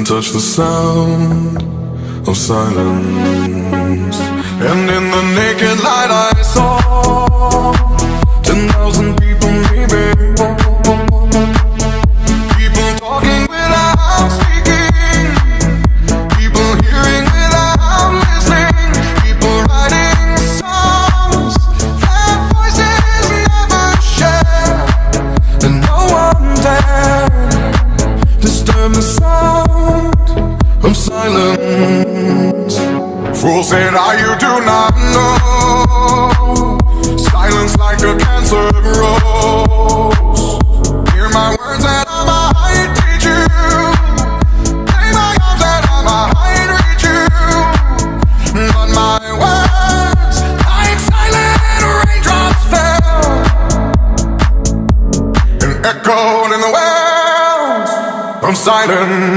can touch the sound of silence. And in the naked light I saw 10,000 people maybe. People talking without speaking. People hearing without listening. People writing songs that voices never share. And no one dared disturb the sound of silence. Fool said, you do not know. Silence like a cancer grows. Hear my words and I might teach you. Play my arms and I might reach you. But my words, like silent raindrops, fell and echoed in the wells of silence.